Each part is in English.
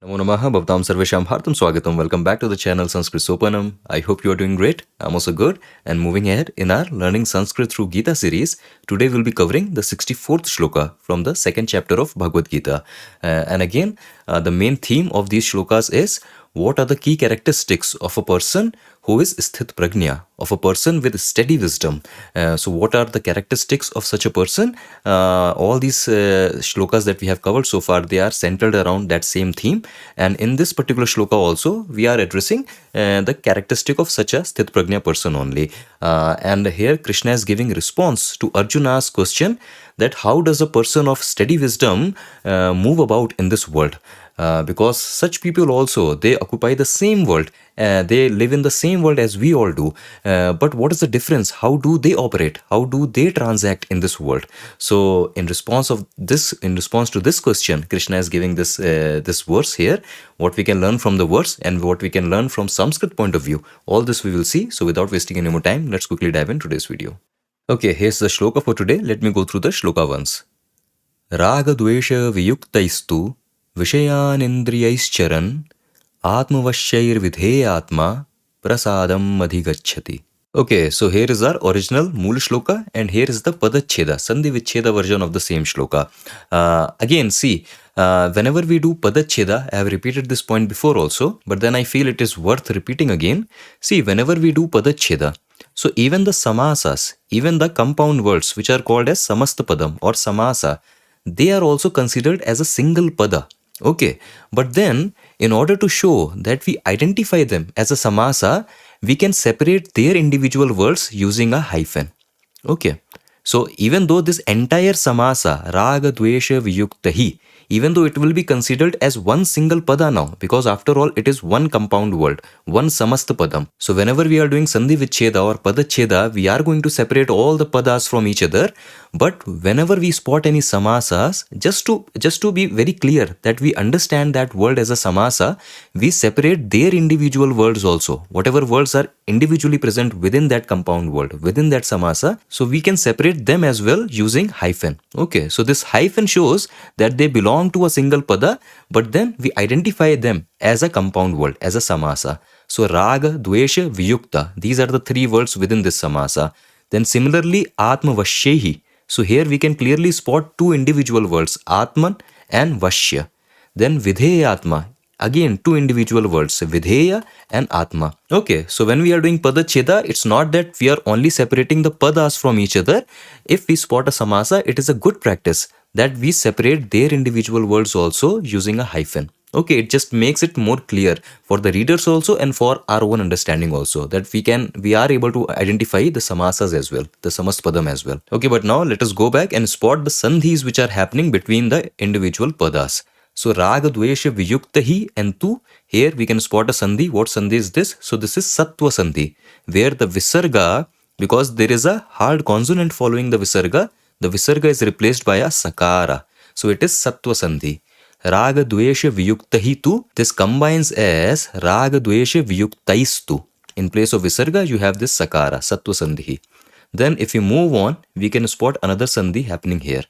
Namo Namaha Bhavtam Sarvesham Hartam Swagatam. Welcome back to the channel Sanskrit Sopanam. I hope you are doing great. I'm also good. And moving ahead in our Learning Sanskrit through Gita series, today we'll be covering the 64th shloka from the second chapter of Bhagavad Gita. And again, the main theme of these shlokas is what are the key characteristics of a person who is sthit prajna, of a person with steady wisdom. So what are the characteristics of such a person? All these shlokas that we have covered so far, they are centered around that same theme. And in this particular shloka also, we are addressing the characteristic of such a sthit prajna person only. And here Krishna is giving response to Arjuna's question that how does a person of steady wisdom move about in this world? Because such people also, they occupy the same world, they live in the same world as we all do, but what is the difference? How do they operate? How do they transact in this world? So in response to this question, Krishna is giving this verse here, what we can learn from the verse and what we can learn from Sanskrit point of view. All this we will see. So without wasting any more time, let's quickly dive in today's video. Okay, here's the shloka for today. Let me go through the shloka once. Raga dvesha viyuktaistu Vishayanindriyaischaran Atmavashair vidheyatma prasadam adhigachati. Okay, so here is our original Mool Shloka and here is the Padacheda, Sandhi Vicheda version of the same Shloka. Again, see, whenever we do Padacheda, I have repeated this point before also, but then I feel it is worth repeating again. See, whenever we do Padacheda, so even the samasas, even the compound words which are called as Samastapadam or Samasa, they are also considered as a single pada. Okay, but then in order to show that we identify them as a samasa, we can separate their individual words using a hyphen. Okay, so even though this entire samasa, raga, dvesha, viyuktahi, even though it will be considered as one single pada now, because after all it is one compound word, one samasta padam. So whenever we are doing sandhi vicheda or padacheda, we are going to separate all the padas from each other. But whenever we spot any samasas, just to be very clear that we understand that word as a samasa, we separate their individual words also. Whatever words are individually present within that compound word, within that samasa, so we can separate them as well using hyphen. Okay, so this hyphen shows that they belong to a single pada, but then we identify them as a compound word, as a samasa. So raga, dvesha, viyukta, these are the three words within this samasa. Then similarly, atma vashyehi. So here we can clearly spot two individual words, Atman and Vashya. Then Vidheya Atma, again two individual words, Vidheya and Atma. Okay, so when we are doing Padacheda, it's not that we are only separating the padas from each other. If we spot a samasa, it is a good practice that we separate their individual words also using a hyphen. Okay, it just makes it more clear for the readers also and for our own understanding also, that we are able to identify the samasas as well, the samaspadam as well. Okay, but now let us go back and spot the sandhis which are happening between the individual padas. So raga dvesha viyuktahi and tu, here we can spot a sandhi. What sandhi is this? So this is sattva sandhi, where the visarga, because there is a hard consonant following the visarga is replaced by a sakara. So it is sattva sandhi. Raga dvesha viyuktahi tu, this combines as raga dvesha viyuktaistu. In place of visarga, you have this sakara, sattva sandhi. Then if you move on, we can spot another sandhi happening here.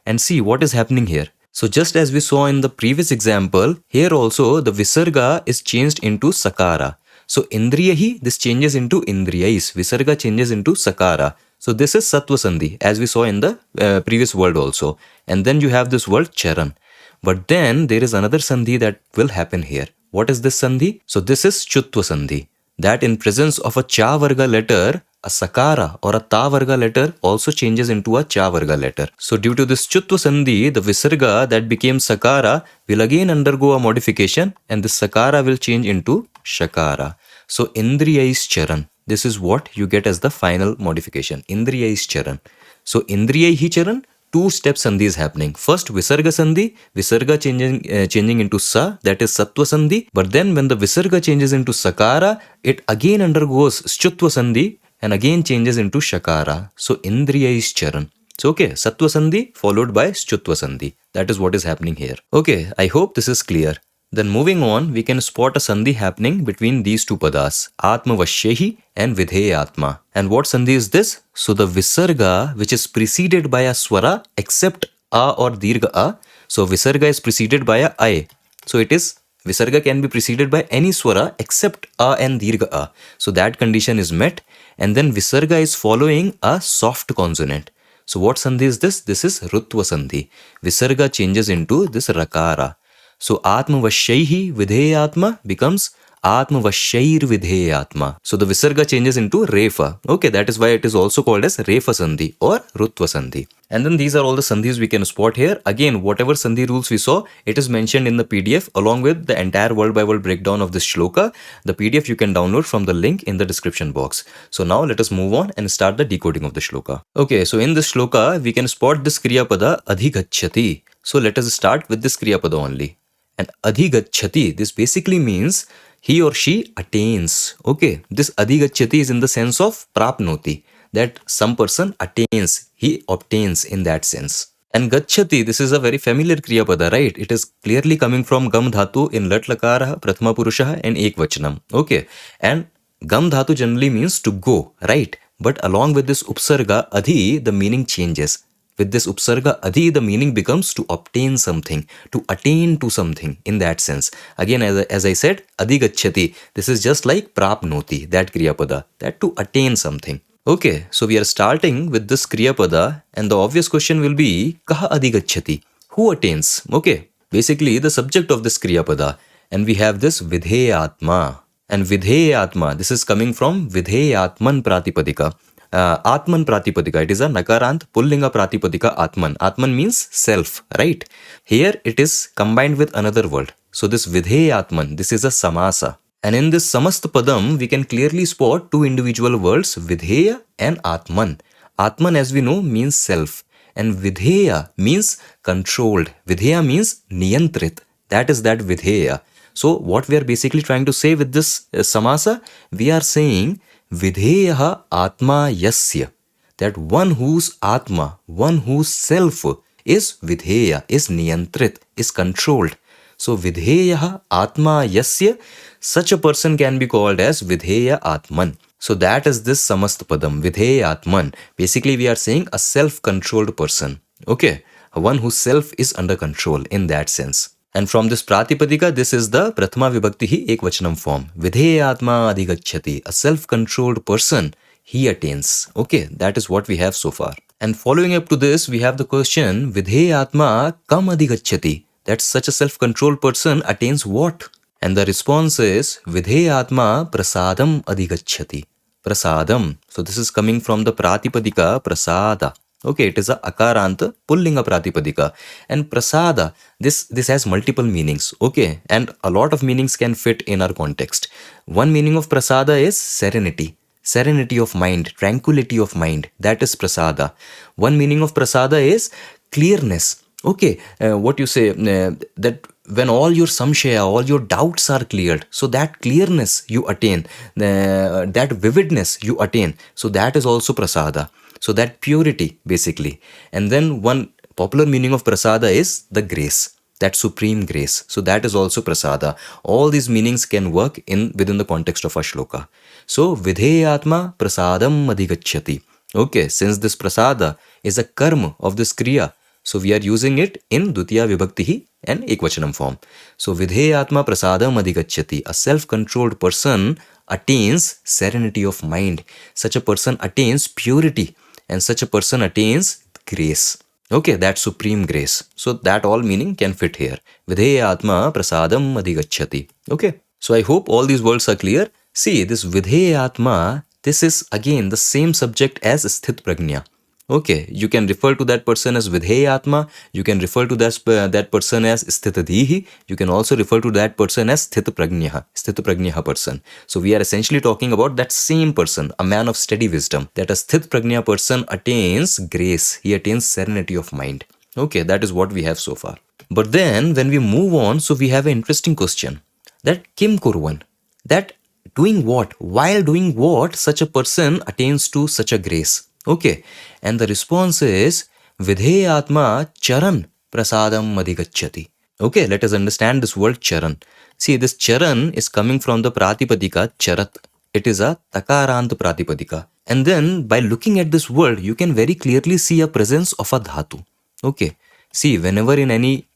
And see what is happening here. So just as we saw in the previous example, here also the visarga is changed into sakara. So indriyahi, this changes into indriyais. Visarga changes into sakara. So this is sattva sandhi, as we saw in the previous word also. And then you have this word charan. But then there is another sandhi that will happen here. What is this sandhi? So this is chutva sandhi. That in presence of a cha varga letter, a sakara or a ta varga letter also changes into a cha varga letter. So due to this chutva sandhi, the visarga that became sakara will again undergo a modification and the sakara will change into shakara. So indriyais charan. This is what you get as the final modification. Indriyais charan. So indriyaihi charan, two-step sandhi is happening. First visarga sandhi, visarga changing into sa, that is sattva sandhi. But then when the visarga changes into sakara, it again undergoes chutva sandhi and again changes into shakara. So indriyais charan. So okay, sattva sandhi followed by chutva sandhi. That is what is happening here. Okay, I hope this is clear. Then moving on, we can spot a sandhi happening between these two padas, Atma Vashyehi and Vidheya Atma. And what sandhi is this? So the visarga which is preceded by a swara except a or dirgha a. So visarga is preceded by a I. So it is Visarga can be preceded by any swara except a and dirgha a. So that condition is met, and then visarga is following a soft consonant. So what sandhi is this? This is rutva sandhi. Visarga changes into this rakara. So atmavashaihi vidheyatma becomes atmavashair vidheyatma. So the visarga changes into refa. Okay, that is why it is also called as refa sandhi or rutva sandhi. And then these are all the sandhis we can spot here. Again, whatever sandhi rules we saw, it is mentioned in the PDF along with the entire word by word breakdown of this shloka. The PDF you can download from the link in the description box. So now let us move on and start the decoding of the shloka. Okay, so in this shloka, we can spot this kriya pada adhigachyati. So let us start with this kriya pada only. And adhigachyati, this basically means he or she attains. Okay, this adhigachyati is in the sense of prapnoti, that some person attains, he obtains in that sense. And gachyati, this is a very familiar kriya pada, right? It is clearly coming from gam dhatu in lat lakara, prathama purusha and ekvachanam. Okay, and gam dhatu generally means to go, right? But along with this upsarga adhi, the meaning changes. With this upsarga adhi, the meaning becomes to obtain something, to attain to something in that sense. Again, as I said, adhigachyati, this is just like prapnoti, that kriya pada, that to attain something. Okay, so we are starting with this kriya pada, and the obvious question will be kaha adhigachyati, who attains? Okay, basically the subject of this kriya pada, and we have this vidheyatma. And vidheyatma, this is coming from vidheyatman pratipadika. Atman pratipadika, it is a nakarant pullinga pratipadika atman. Atman means self, right? Here it is combined with another word. So this vidheyatman, this is a samasa. And in this samast padam, we can clearly spot two individual words, vidheya and atman. Atman, as we know, means self. And vidheya means controlled. Vidheya means niyantrit. That is that vidheya. So what we are basically trying to say with this samasa, we are saying vidheyaha atma yasya, that one whose atma, one whose self is vidheya, is niyantrit, is controlled. So vidheyaha atma yasya, such a person can be called as vidheya atman. So that is this samast padam, vidheya atman. Basically we are saying a self-controlled person. Okay, one whose self is under control in that sense. And from this pratipadika, this is the prathama vibhakti hi ekvachanam form. Vidheya atma adhigachyati, a self-controlled person, he attains. Okay, that is what we have so far. And following up to this, we have the question, vidheya atma kam adhigachyati, that such a self-controlled person attains what? And the response is, vidheya atma prasadam adhigachyati. Prasadam. So this is coming from the pratipadika prasada. Okay, it is a akaranta pullinga pratipadika. And prasada, this has multiple meanings. Okay, and a lot of meanings can fit in our context. One meaning of prasada is serenity. Serenity of mind, tranquility of mind. That is prasada. One meaning of prasada is clearness. Okay, what you say, that when all your samshaya, all your doubts are cleared, so that clearness you attain, that vividness you attain, so that is also prasada. So that purity, basically. And then one popular meaning of prasada is the grace, that supreme grace. So that is also prasada. All these meanings can work within the context of a shloka. So vidheyatma prasadam adhigachyati. Okay, since this prasada is a karma of this kriya, so we are using it in dutiya vibhakti and ekvachanam form. So vidheyatma prasadam adhigachyati, a self-controlled person attains serenity of mind. Such a person attains purity. And such a person attains grace. Okay, that supreme grace. So that all meaning can fit here. Vidheya atma prasadam adhigachyati. Okay, so I hope all these words are clear. See, this vidheya atma, this is again the same subject as sthit prajna. Okay, you can refer to that person as vidheya atma. You can refer to that person as sthitadhihi. You can also refer to that person as sthit prajna person. So we are essentially talking about that same person, a man of steady wisdom. That a sthit prajna person attains grace. He attains serenity of mind. Okay, that is what we have so far. But then when we move on, so we have an interesting question. That kim kurvan, that doing what? While doing what such a person attains to such a grace? Okay, and the response is vidheya atma charan prasadam adhigachyati. Okay, let us understand this word charan. See, this charan is coming from the pratipadika charat. It is a takarant pratipadika. And then by looking at this word, you can very clearly see a presence of a dhatu. Okay, see, whenever in any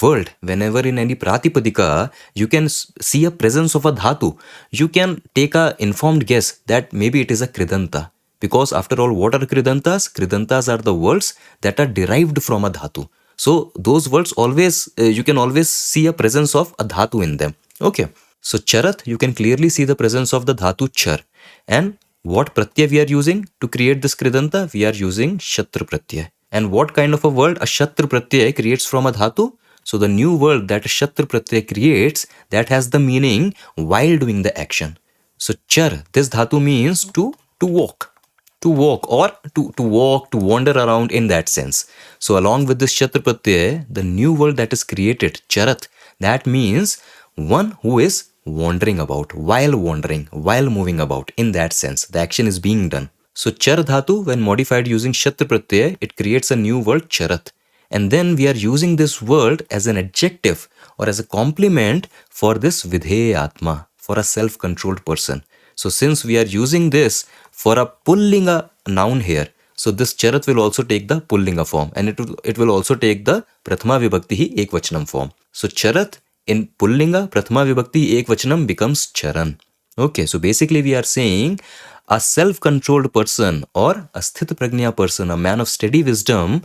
world, whenever in any pratipadika, you can see a presence of a dhatu, you can take a informed guess that maybe it is a kridanta. Because after all, what are kridantas? Kridantas are the words that are derived from a dhatu. So those words always, you can always see a presence of a dhatu in them. Okay. So charat, you can clearly see the presence of the dhatu char. And what pratyay we are using to create this kridanta? We are using shatra pratyay. And what kind of a word a shatra pratyay creates from a dhatu? So the new word that a shatra pratyay creates, that has the meaning while doing the action. So char, this dhatu means to walk. To walk or to walk, to wander around in that sense. So along with this shatra pratyay, the new word that is created, charat, that means one who is wandering about, while moving about, in that sense. The action is being done. So char dhatu, when modified using shatra pratyay, it creates a new word charat. And then we are using this word as an adjective or as a complement for this vidheya atma, for a self-controlled person. So since we are using this for a pullinga noun here, so this charat will also take the pullinga form, and it will also take the prathama vibhakti hi ekvachanam form. So charat in pullinga prathama vibhakti ekvachanam becomes charan. Okay, so basically we are saying a self-controlled person or a sthita prajna person, a man of steady wisdom,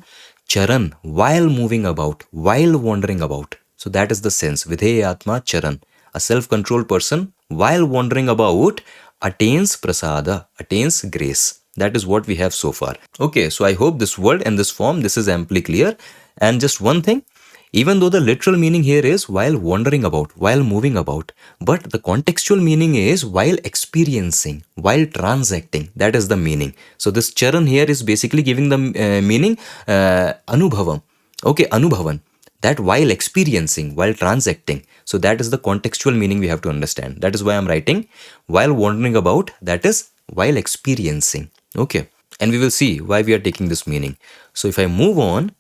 charan, while moving about, while wandering about. So that is the sense, vidheya atma charan. A self-controlled person, while wandering about, attains prasada, attains grace. That is what we have so far. Okay, so I hope this word and this form, this is amply clear. And just one thing, even though the literal meaning here is while wandering about, while moving about, but the contextual meaning is while experiencing, while transacting. That is the meaning. So this charan here is basically giving the meaning anubhavam. Okay, anubhavan. That while experiencing, while transacting. So that is the contextual meaning we have to understand. That is why I'm writing while wandering about, that is while experiencing. Okay. And we will see why we are taking this meaning. So if I move on,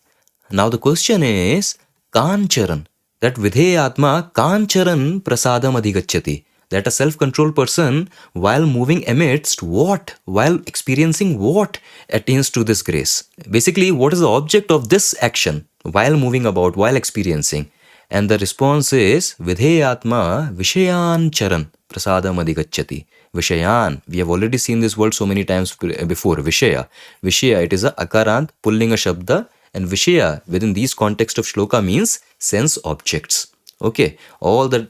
now the question is kancharan. That vidheya atma kancharan prasadam adhigachyati. That a self-controlled person, while moving amidst what? While experiencing what? Attains to this grace. Basically, what is the object of this action? While moving about, while experiencing. And the response is vidheya atma vishayan charan prasadam adhigachyati. Vishayan. We have already seen this word so many times before. Vishaya. Vishaya, it is a akarant pullinga shabda. And Vishaya within these context of shloka means sense objects. Okay. All the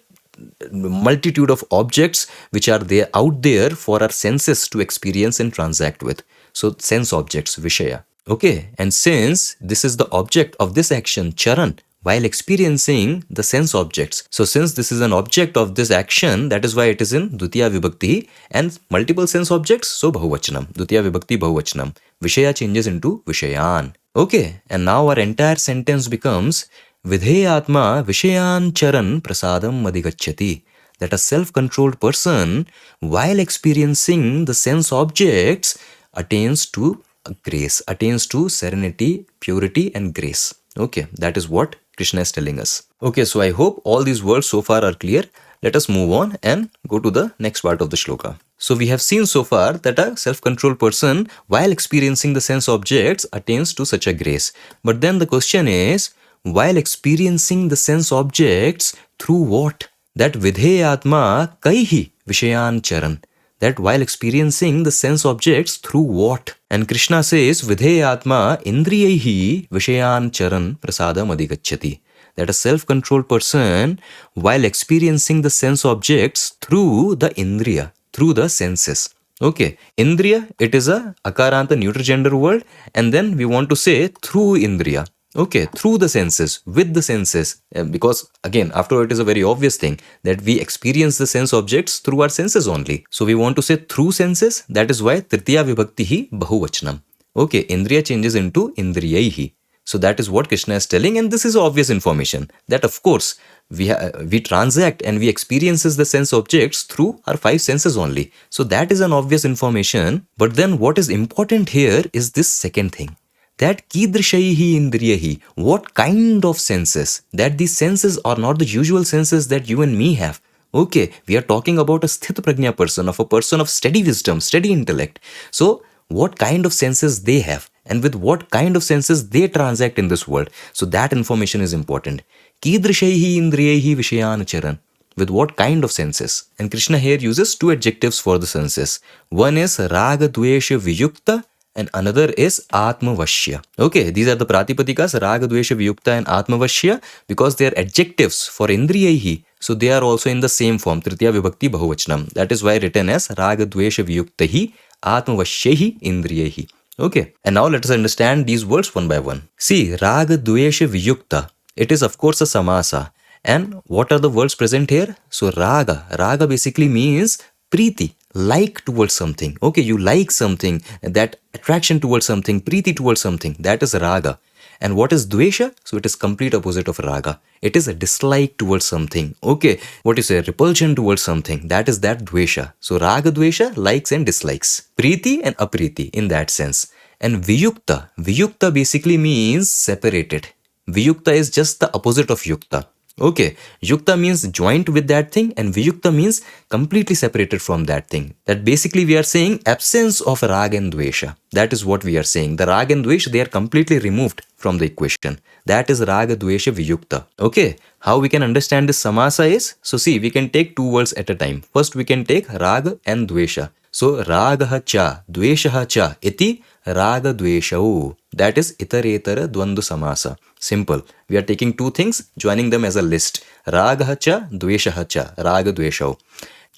multitude of objects which are there out there for our senses to experience and transact with. So sense objects, Vishaya. Okay. And since this is the object of this action, charan, while experiencing the sense objects. So since this is an object of this action, that is why it is in Dutiya Vibhakti and multiple sense objects, so Bahuvachanam. Dutiya Vibhakti Bahuvachanam. Vishaya changes into Vishayan. Okay, and now our entire sentence becomes Vidheya Atma Vishayan Charan Prasadam Adhigachyati. That a self-controlled person, while experiencing the sense objects, attains to grace, attains to serenity, purity and grace. Okay, that is what Krishna is telling us. Okay, so I hope all these words so far are clear. Let us move on and go to the next part of the shloka. So we have seen so far that a self-controlled person, while experiencing the sense objects, attains to such a grace. But then the question is, while experiencing the sense objects, through what? That vidheya atma kaihi vishayan charan. That while experiencing the sense objects, through what? And Krishna says, vidheya atma indriyahi vishayan charan prasadam adhigachyati. That a self-controlled person, while experiencing the sense objects through the indriya, through the senses. Okay, indriya, it is a akaranta neuter gender word, and then we want to say through indriya. Okay, through the senses, with the senses, because again, after all, it is a very obvious thing that we experience the sense objects through our senses only. So we want to say through senses, that is why Tritiya Vibhakti hi Bahuvachanam. Okay, indriya changes into indriyaihi. So that is what Krishna is telling, and this is obvious information that of course we transact and we experiences the sense objects through our five senses only. So that is an obvious information. But then what is important here is this second thing. That kidrishaihi indriyahi, what kind of senses? That these senses are not the usual senses that you and me have. Okay, we are talking about a sthita prajna person, of a person of steady wisdom, steady intellect. So what kind of senses they have and with what kind of senses they transact in this world. So that information is important. Kidrishaihi indriyaihi vishayan charan. With what kind of senses? And Krishna here uses two adjectives for the senses. One is raga dvesha viyukta and another is atmavashya. Okay, these are the pratipadikas, raga dvesha viyukta and atmavashya, because they are adjectives for indriyahi. So they are also in the same form, tritiya vibhakti bahuvachanam. That is why written as raga dvesha viyuktahi atmavashyahi indriyahi. Okay, and now let us understand these words one by one. See, raga dvesha viyukta, it is of course a samasa. And what are the words present here? So raga. Raga basically means preeti, like towards something. Okay, you like something, that attraction towards something, preeti towards something. That is raga. And what is dvesha? So it is complete opposite of raga. It is a dislike towards something. Okay, what is a repulsion towards something? That is that dvesha. So raga dvesha, likes and dislikes. Preeti and apriti in that sense. And viyukta. Viyukta basically means separated. Viyukta is just the opposite of yukta. Okay, yukta means joint with that thing and viyukta means completely separated from that thing. That basically we are saying absence of rag and dvesha. That is what we are saying. The rag and dvesha, they are completely removed from the equation. That is raga dvesha viyukta. Okay, how we can understand this samasa is? So see, we can take two words at a time. First we can take raga and dvesha. So ragaha cha, dveshaha cha, iti raga dveshau. That is itaretara dvandu samasa. Simple. We are taking two things, joining them as a list. Ragaha cha, dveshaha cha, raga dveshau.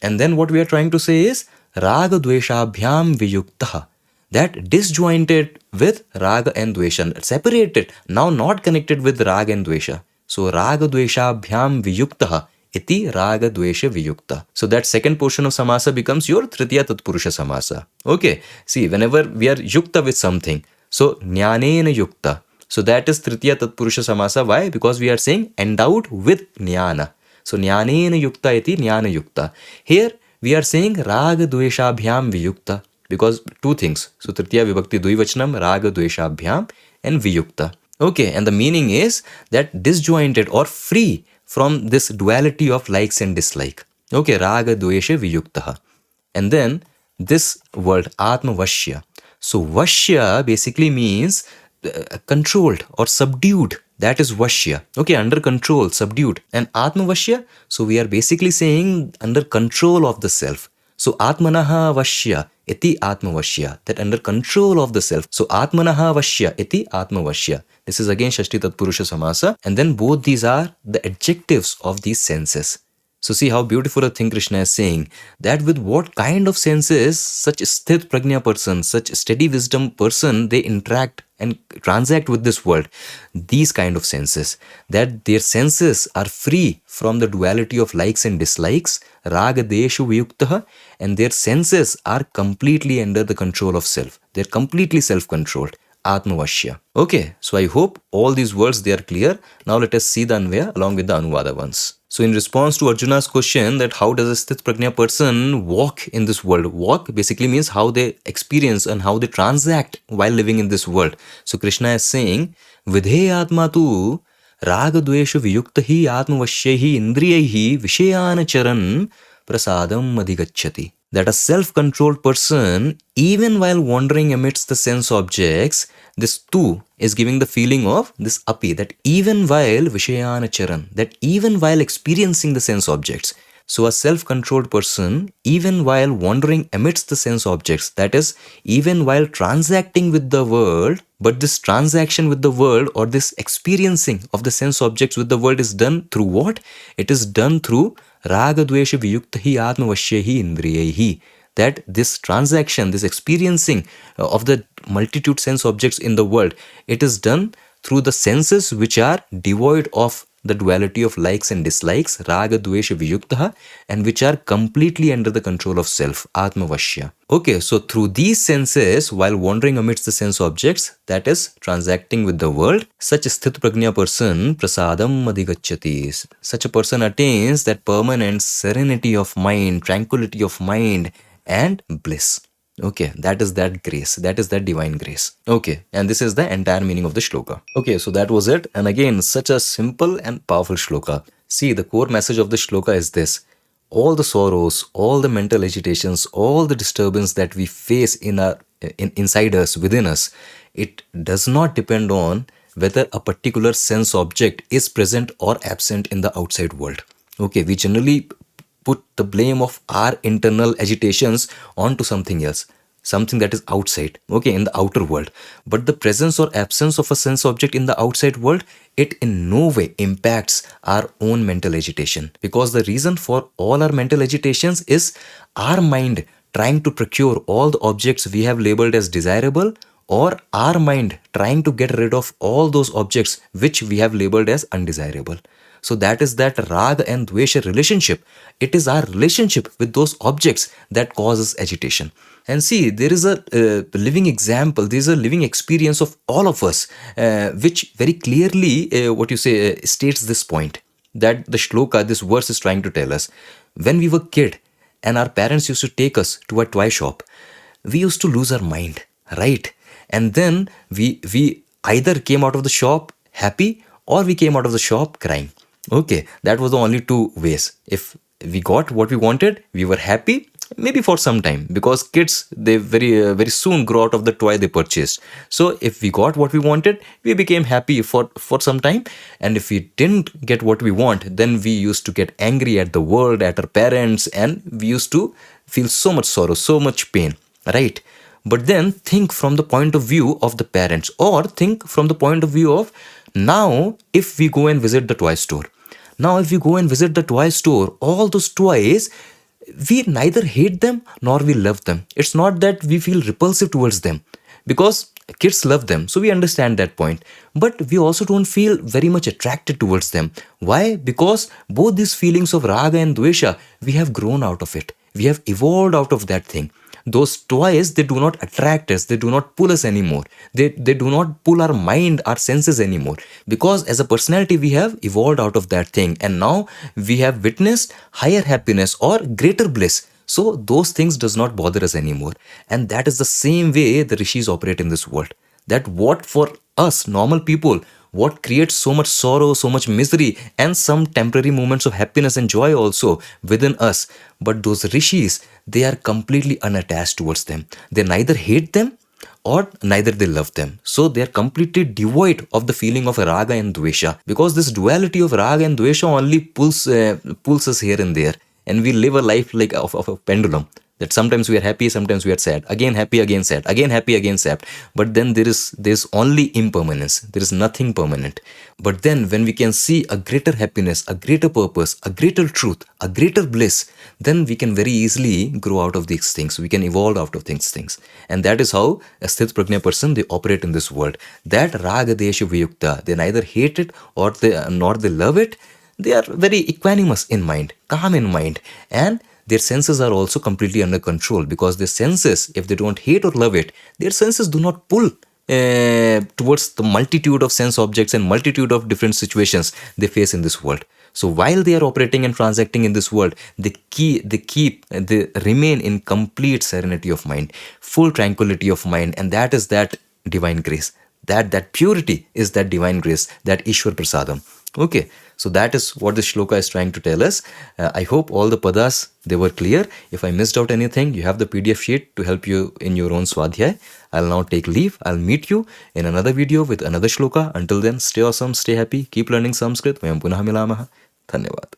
And then what we are trying to say is raga dveshabhyam viyuktaha. That disjointed with raga and dvesha, separated, now not connected with raga and dvesha. So raga dveshabhyam viyuktaha iti raga dvesha viyukta. So that second portion of samasa becomes your tritiya tatpurusha samasa. Okay, see, whenever we are yukta with something, so jnanena yukta. So that is tritiya tatpurusha samasa. Why? Because we are saying endowed with jnana. So jnanena yukta iti jnana yukta. Here we are saying raga dveshabhyam viyukta. Because two things. So tritiya vibhakti dvivachanam, raga dveshabhyam and viyukta. Okay, and the meaning is that disjointed or free from this duality of likes and dislike. Okay, raga dvesha viyuktaha. And then this word atmavashya. So vashya basically means controlled or subdued. That is vashya. Okay, under control, subdued. And atmavashya, so we are basically saying under control of the self. So atmanaha vashya iti atmavashya, that under control of the self. So atmanaha vashya iti atmavashya. This is again Shashti Tatpurusha Samasa. And then both these are the adjectives of these senses. So see how beautiful a thing Krishna is saying, that with what kind of senses such sthit prajna person, such steady wisdom person, they interact and transact with this world. These kind of senses, that their senses are free from the duality of likes and dislikes, raga deshu viyuktaha, and their senses are completely under the control of self. They're completely self-controlled. Atmavashya. Okay, so I hope all these words, they are clear. Now let us see the Anvaya along with the Anuvada ones. So in response to Arjuna's question that how does a sthit prajna person walk in this world? Walk basically means how they experience and how they transact while living in this world. So Krishna is saying, Vidhe atma tu raga dvesha viyuktahi atmavashyahi indriyahi vishayana charan prasadam adhigacchati. That a self-controlled person, even while wandering amidst the sense objects, this tu is giving the feeling of this api, that even while vishayana charan, that even while experiencing the sense objects. So a self-controlled person, even while wandering amidst the sense objects, that is, even while transacting with the world, but this transaction with the world or this experiencing of the sense objects with the world is done through what? It is done through raga dvesha viyuktahi atmavashyahi indriyahi. That this transaction, this experiencing of the multitude sense objects in the world, it is done through the senses which are devoid of the duality of likes and dislikes, raga dvesha viyuktaha, and which are completely under the control of self, atmavashya. Okay, so through these senses, while wandering amidst the sense objects, that is, transacting with the world, such a sthit prajna person, prasadam adhigacchati. Such a person attains that permanent serenity of mind, tranquility of mind, and bliss. Okay, that is that grace, that is that divine grace. Okay, and this is the entire meaning of the shloka. Okay, so that was it. And again, such a simple and powerful shloka. See, the core message of the shloka is this. All the sorrows, all the mental agitations, all the disturbance that we face inside us, within us, it does not depend on whether a particular sense object is present or absent in the outside world. Okay, we generally put the blame of our internal agitations onto something else, something that is outside, okay, in the outer world. But the presence or absence of a sense object in the outside world, it in no way impacts our own mental agitation, because the reason for all our mental agitations is our mind trying to procure all the objects we have labeled as desirable, or our mind trying to get rid of all those objects which we have labeled as undesirable. So that is that raga and dvesha relationship. It is our relationship with those objects that causes agitation. And see, there is a living example, there is a living experience of all of us, which very clearly, states this point that the shloka, this verse is trying to tell us. When we were kid and our parents used to take us to a toy shop, we used to lose our mind, right? And then we either came out of the shop happy or we came out of the shop crying. Okay, that was the only two ways. If we got what we wanted, we were happy, maybe for some time, because kids, they very soon grow out of the toy they purchased. So if we got what we wanted, we became happy for some time. And if we didn't get what we want, then we used to get angry at the world, at our parents, and we used to feel so much sorrow, so much pain, right? But then think from the point of view of the parents, or think from the point of view of now, if we go and visit the toy store. Now, if we go and visit the toy store, all those toys, we neither hate them nor we love them. It's not that we feel repulsive towards them, because kids love them. So we understand that point. But we also don't feel very much attracted towards them. Why? Because both these feelings of raga and dvesha, we have grown out of it. We have evolved out of that thing. Those toys, they do not attract us, they do not pull us anymore, they do not pull our mind, our senses anymore, because as a personality we have evolved out of that thing, and now we have witnessed higher happiness or greater bliss. So those things does not bother us anymore. And that is the same way the rishis operate in this world. That what for us normal people, what creates so much sorrow, so much misery, and some temporary moments of happiness and joy also within us. But those rishis, they are completely unattached towards them. They neither hate them or neither they love them. So they are completely devoid of the feeling of raga and dvesha, because this duality of raga and dvesha only pulls us here and there, and we live a life like of a pendulum. That sometimes we are happy, sometimes we are sad, again happy, again sad, again happy, again sad. But then there's only impermanence. There is nothing permanent. But then when we can see a greater happiness, a greater purpose, a greater truth, a greater bliss, then we can very easily grow out of these things. We can evolve out of these things. And that is how a sthit prajna person, they operate in this world. That raga desha viyukta, they neither hate it nor they love it. They are very equanimous in mind, calm in mind, and their senses are also completely under control, because their senses, if they don't hate or love it, their senses do not pull towards the multitude of sense objects and multitude of different situations they face in this world. So while they are operating and transacting in this world, they remain in complete serenity of mind, full tranquility of mind, and that is that divine grace. That purity is that divine grace, that Ishwar Prasadam. Okay, so that is what this shloka is trying to tell us. I hope all the padas, they were clear. If I missed out anything, you have the PDF sheet to help you in your own swadhyay. I'll now take leave. I'll meet you in another video with another shloka. Until then, stay awesome, stay happy, keep learning Sanskrit. Vayam punah milamaha. Dhanyavad.